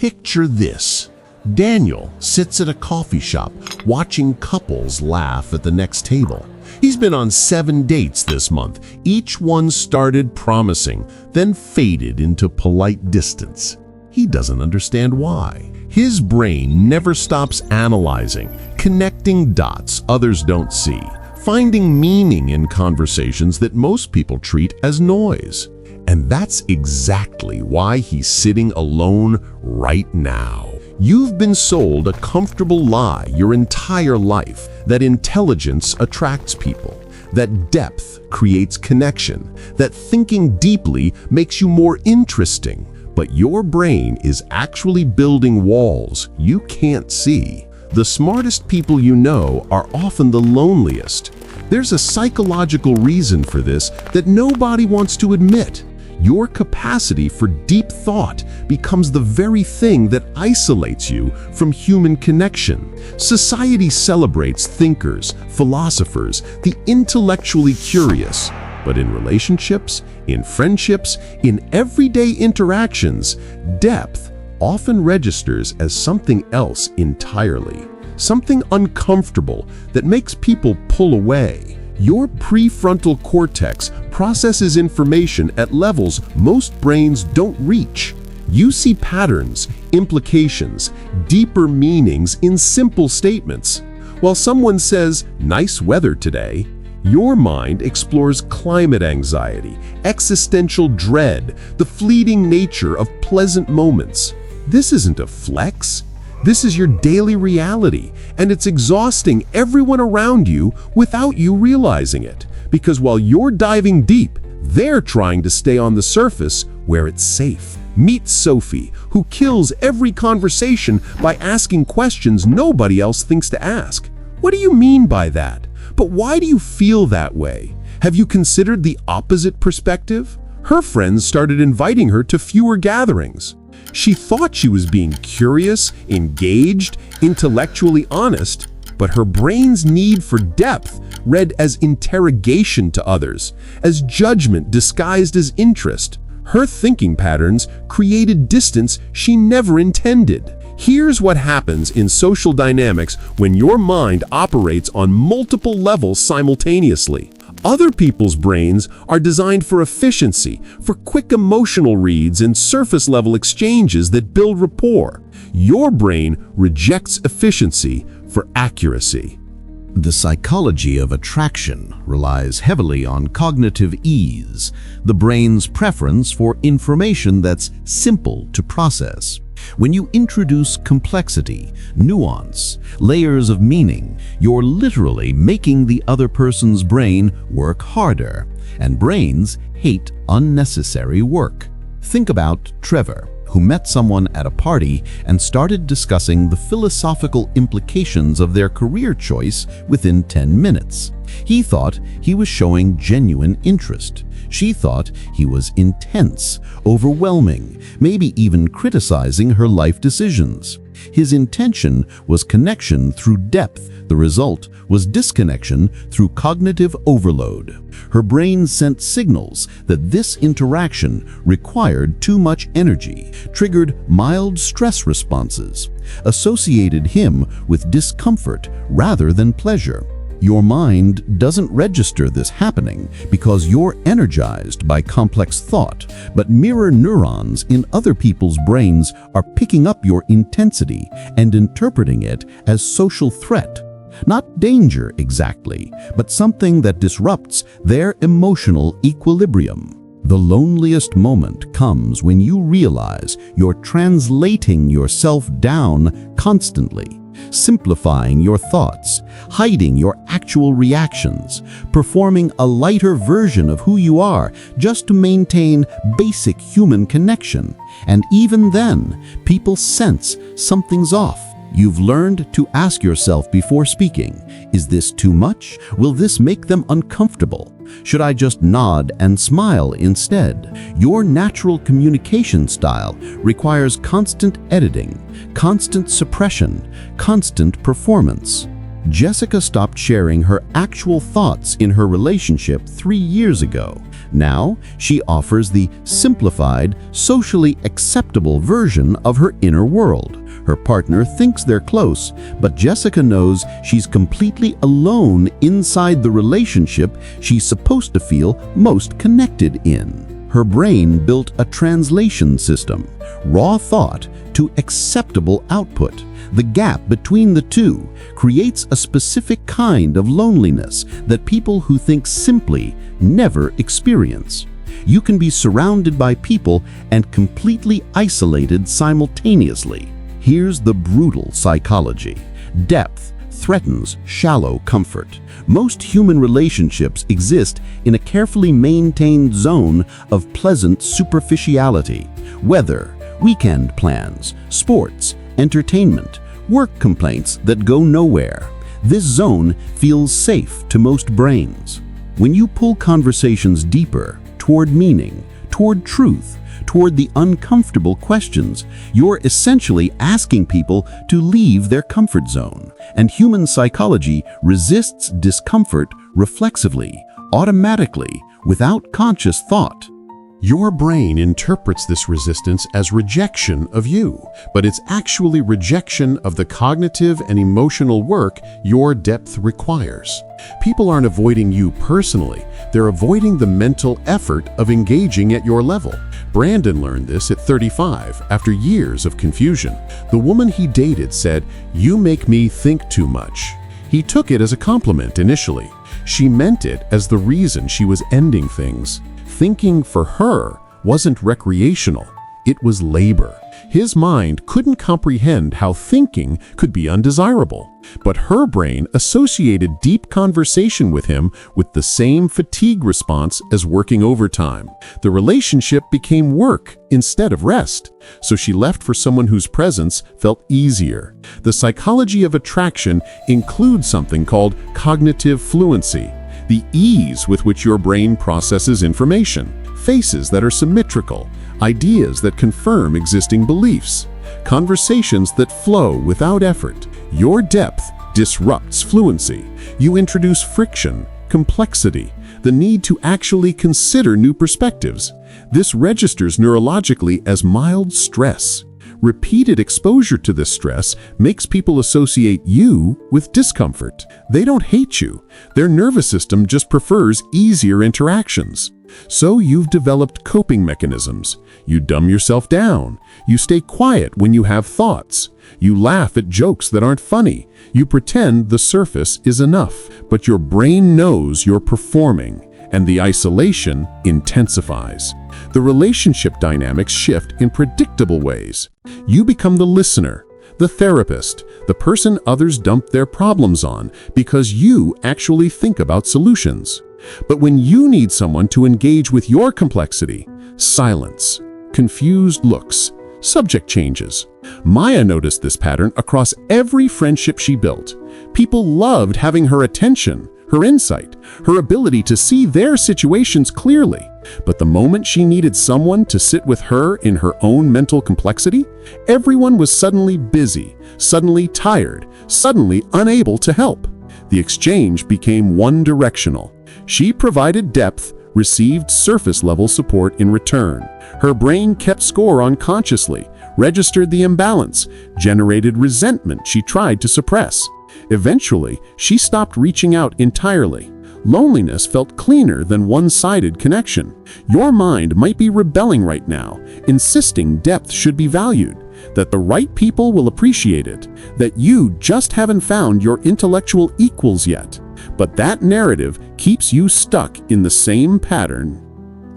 Picture this. Daniel sits at a coffee shop watching couples laugh at the next table. He's been on 7 dates this month. Each one started promising, then faded into polite distance. He doesn't understand why. His brain never stops analyzing, connecting dots others don't see, finding meaning in conversations that most people treat as noise. And that's exactly why he's sitting alone right now. You've been sold a comfortable lie your entire life that intelligence attracts people, that depth creates connection, that thinking deeply makes you more interesting. But your brain is actually building walls you can't see. The smartest people you know are often the loneliest. There's a psychological reason for this that nobody wants to admit. Your capacity for deep thought becomes the very thing that isolates you from human connection. Society celebrates thinkers, philosophers, the intellectually curious. But in relationships, in friendships, in everyday interactions, depth often registers as something else entirely. Something uncomfortable that makes people pull away. Your prefrontal cortex processes information at levels most brains don't reach. You see patterns, implications, deeper meanings in simple statements. While someone says, "Nice weather today," your mind explores climate anxiety, existential dread, the fleeting nature of pleasant moments. This isn't a flex. This is your daily reality, and it's exhausting everyone around you without you realizing it. Because while you're diving deep, they're trying to stay on the surface where it's safe. Meet Sophie, who kills every conversation by asking questions nobody else thinks to ask. What do you mean by that? But why do you feel that way? Have you considered the opposite perspective? Her friends started inviting her to fewer gatherings. She thought she was being curious, engaged, intellectually honest, but her brain's need for depth read as interrogation to others, as judgment disguised as interest. Her thinking patterns created distance she never intended. Here's what happens in social dynamics when your mind operates on multiple levels simultaneously. Other people's brains are designed for efficiency, for quick emotional reads and surface-level exchanges that build rapport. Your brain rejects efficiency for accuracy. The psychology of attraction relies heavily on cognitive ease, the brain's preference for information that's simple to process. When you introduce complexity, nuance, layers of meaning, you're literally making the other person's brain work harder, and brains hate unnecessary work. Think about Trevor, who met someone at a party and started discussing the philosophical implications of their career choice within 10 minutes. He thought he was showing genuine interest. She thought he was intense, overwhelming, maybe even criticizing her life decisions. His intention was connection through depth. The result was disconnection through cognitive overload. Her brain sent signals that this interaction required too much energy, triggered mild stress responses, associated him with discomfort rather than pleasure. Your mind doesn't register this happening because you're energized by complex thought, but mirror neurons in other people's brains are picking up your intensity and interpreting it as social threat. Not danger exactly, but something that disrupts their emotional equilibrium. The loneliest moment comes when you realize you're translating yourself down constantly, simplifying your thoughts, hiding your actual reactions, performing a lighter version of who you are just to maintain basic human connection. And even then, people sense something's off. You've learned to ask yourself before speaking, is this too much? Will this make them uncomfortable? Should I just nod and smile instead? Your natural communication style requires constant editing, constant suppression, constant performance. Jessica stopped sharing her actual thoughts in her relationship 3 years ago. Now, she offers the simplified, socially acceptable version of her inner world. Her partner thinks they're close, but Jessica knows she's completely alone inside the relationship she's supposed to feel most connected in. Her brain built a translation system, raw thought to acceptable output. The gap between the two creates a specific kind of loneliness that people who think simply never experience. You can be surrounded by people and completely isolated simultaneously. Here's the brutal psychology. Depth threatens shallow comfort. Most human relationships exist in a carefully maintained zone of pleasant superficiality. Weather, weekend plans, sports, entertainment, work complaints that go nowhere. This zone feels safe to most brains. When you pull conversations deeper, toward meaning, toward truth, toward the uncomfortable questions, you're essentially asking people to leave their comfort zone. And human psychology resists discomfort reflexively, automatically, without conscious thought. Your brain interprets this resistance as rejection of you, but it's actually rejection of the cognitive and emotional work your depth requires. People aren't avoiding you personally, they're avoiding the mental effort of engaging at your level. Brandon learned this at 35 after years of confusion. The woman he dated said, "You make me think too much." He took it as a compliment initially. She meant it as the reason she was ending things. Thinking for her wasn't recreational, it was labor. His mind couldn't comprehend how thinking could be undesirable, but her brain associated deep conversation with him with the same fatigue response as working overtime. The relationship became work instead of rest, so she left for someone whose presence felt easier. The psychology of attraction includes something called cognitive fluency, the ease with which your brain processes information, faces that are symmetrical, ideas that confirm existing beliefs, conversations that flow without effort. Your depth disrupts fluency. You introduce friction, complexity, the need to actually consider new perspectives. This registers neurologically as mild stress. Repeated exposure to this stress makes people associate you with discomfort. They don't hate you. Their nervous system just prefers easier interactions. So you've developed coping mechanisms. You dumb yourself down. You stay quiet when you have thoughts. You laugh at jokes that aren't funny. You pretend the surface is enough. But your brain knows you're performing, and the isolation intensifies. The relationship dynamics shift in predictable ways. You become the listener, the therapist, the person others dump their problems on because you actually think about solutions. But when you need someone to engage with your complexity, silence, confused looks, subject changes. Maya noticed this pattern across every friendship she built. People loved having her attention, her insight, her ability to see their situations clearly. But the moment she needed someone to sit with her in her own mental complexity, everyone was suddenly busy, suddenly tired, suddenly unable to help. The exchange became one-directional. She provided depth, received surface-level support in return. Her brain kept score unconsciously, registered the imbalance, generated resentment she tried to suppress. Eventually, she stopped reaching out entirely. Loneliness felt cleaner than one-sided connection. Your mind might be rebelling right now, insisting depth should be valued, that the right people will appreciate it, that you just haven't found your intellectual equals yet. But that narrative keeps you stuck in the same pattern.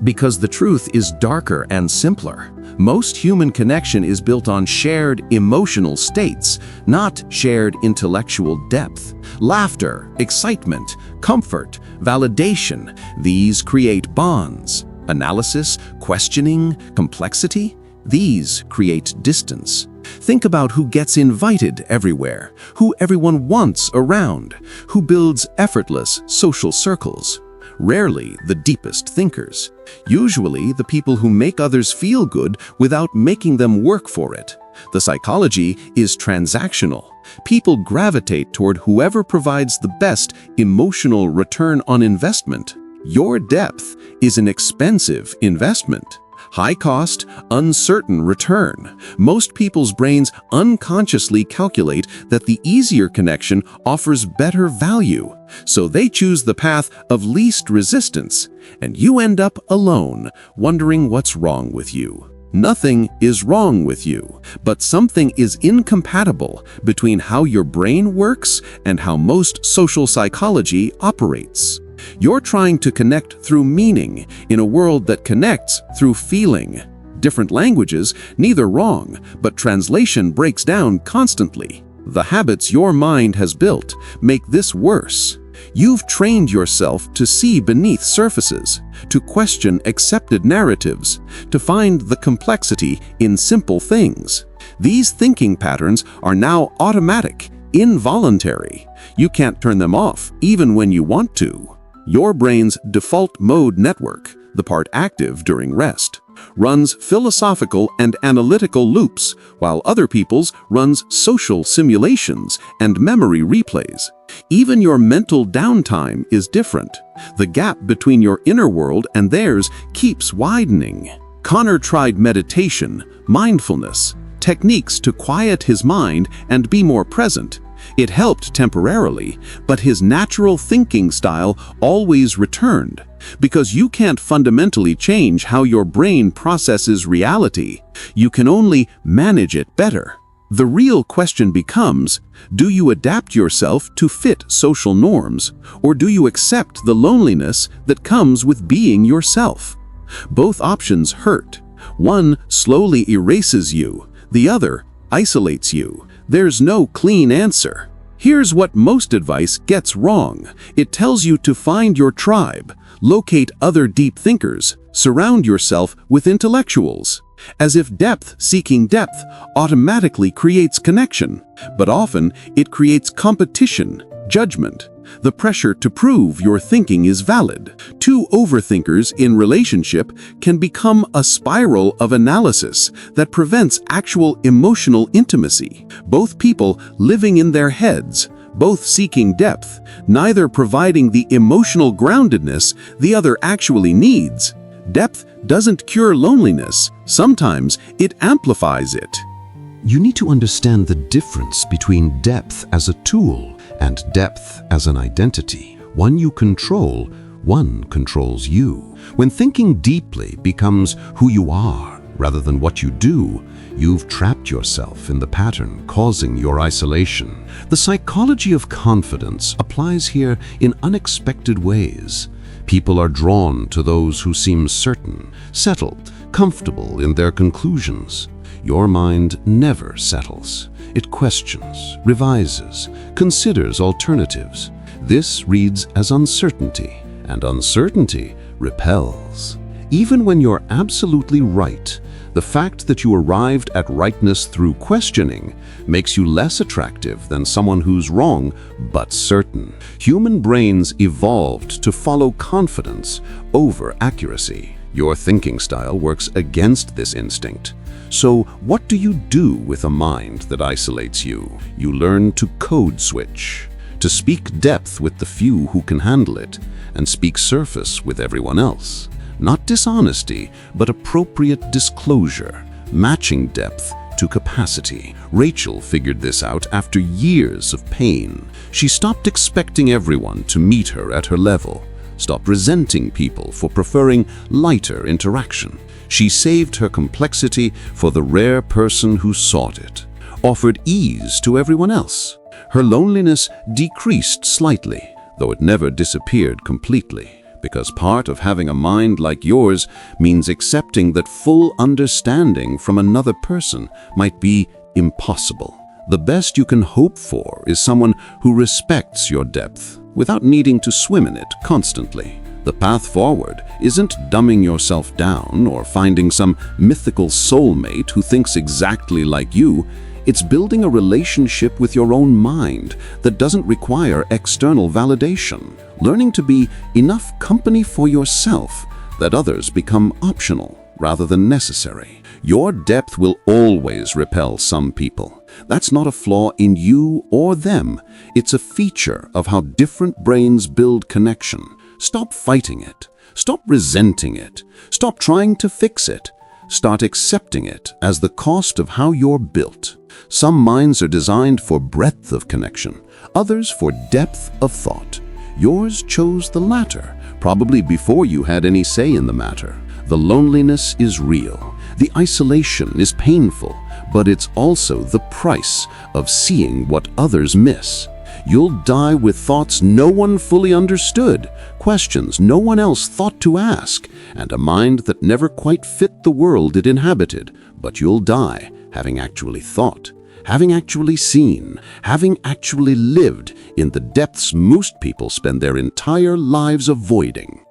Because the truth is darker and simpler. Most human connection is built on shared emotional states, not shared intellectual depth. Laughter, excitement, comfort, validation, these create bonds. Analysis, questioning, complexity, these create distance. Think about who gets invited everywhere, who everyone wants around, who builds effortless social circles. Rarely the deepest thinkers. Usually the people who make others feel good without making them work for it. The psychology is transactional. People gravitate toward whoever provides the best emotional return on investment. Your depth is an expensive investment. High cost, uncertain return. Most people's brains unconsciously calculate that the easier connection offers better value, so they choose the path of least resistance, and you end up alone, wondering what's wrong with you. Nothing is wrong with you, but something is incompatible between how your brain works and how most social psychology operates. You're trying to connect through meaning in a world that connects through feeling. Different languages, neither wrong, but translation breaks down constantly. The habits your mind has built make this worse. You've trained yourself to see beneath surfaces, to question accepted narratives, to find the complexity in simple things. These thinking patterns are now automatic, involuntary. You can't turn them off, even when you want to. Your brain's default mode network, the part active during rest, runs philosophical and analytical loops, while other people's runs social simulations and memory replays. Even your mental downtime is different. The gap between your inner world and theirs keeps widening. Connor tried meditation, mindfulness, techniques to quiet his mind and be more present. It helped temporarily, but his natural thinking style always returned. Because you can't fundamentally change how your brain processes reality. You can only manage it better. The real question becomes, do you adapt yourself to fit social norms, or do you accept the loneliness that comes with being yourself? Both options hurt. One slowly erases you, the other isolates you. There's no clean answer. Here's what most advice gets wrong. It tells you to find your tribe, locate other deep thinkers, surround yourself with intellectuals. As if depth seeking depth automatically creates connection, but often it creates competition, judgment, the pressure to prove your thinking is valid. Two overthinkers in relationship can become a spiral of analysis that prevents actual emotional intimacy. Both people living in their heads, both seeking depth, neither providing the emotional groundedness the other actually needs. Depth doesn't cure loneliness. Sometimes it amplifies it. You need to understand the difference between depth as a tool and depth as an identity. One you control, one controls you. When thinking deeply becomes who you are rather than what you do, you've trapped yourself in the pattern causing your isolation. The psychology of confidence applies here in unexpected ways. People are drawn to those who seem certain, settled, comfortable in their conclusions. Your mind never settles. It questions, revises, considers alternatives. This reads as uncertainty, and uncertainty repels. Even when you're absolutely right, the fact that you arrived at rightness through questioning makes you less attractive than someone who's wrong but certain. Human brains evolved to follow confidence over accuracy. Your thinking style works against this instinct. So what do you do with a mind that isolates you? You learn to code switch, to speak depth with the few who can handle it, and speak surface with everyone else. Not dishonesty, but appropriate disclosure, matching depth to capacity. Rachel figured this out after years of pain. She stopped expecting everyone to meet her at her level, stopped resenting people for preferring lighter interaction. She saved her complexity for the rare person who sought it, offered ease to everyone else. Her loneliness decreased slightly, though it never disappeared completely. Because part of having a mind like yours means accepting that full understanding from another person might be impossible. The best you can hope for is someone who respects your depth without needing to swim in it constantly. The path forward isn't dumbing yourself down or finding some mythical soulmate who thinks exactly like you. It's building a relationship with your own mind that doesn't require external validation. Learning to be enough company for yourself that others become optional rather than necessary. Your depth will always repel some people. That's not a flaw in you or them. It's a feature of how different brains build connection. Stop fighting it. Stop resenting it. Stop trying to fix it. Start accepting it as the cost of how you're built. Some minds are designed for breadth of connection, others for depth of thought. Yours chose the latter, probably before you had any say in the matter. The loneliness is real. The isolation is painful, but it's also the price of seeing what others miss. You'll die with thoughts no one fully understood, questions no one else thought to ask, and a mind that never quite fit the world it inhabited. But you'll die having actually thought, having actually seen, having actually lived in the depths most people spend their entire lives avoiding.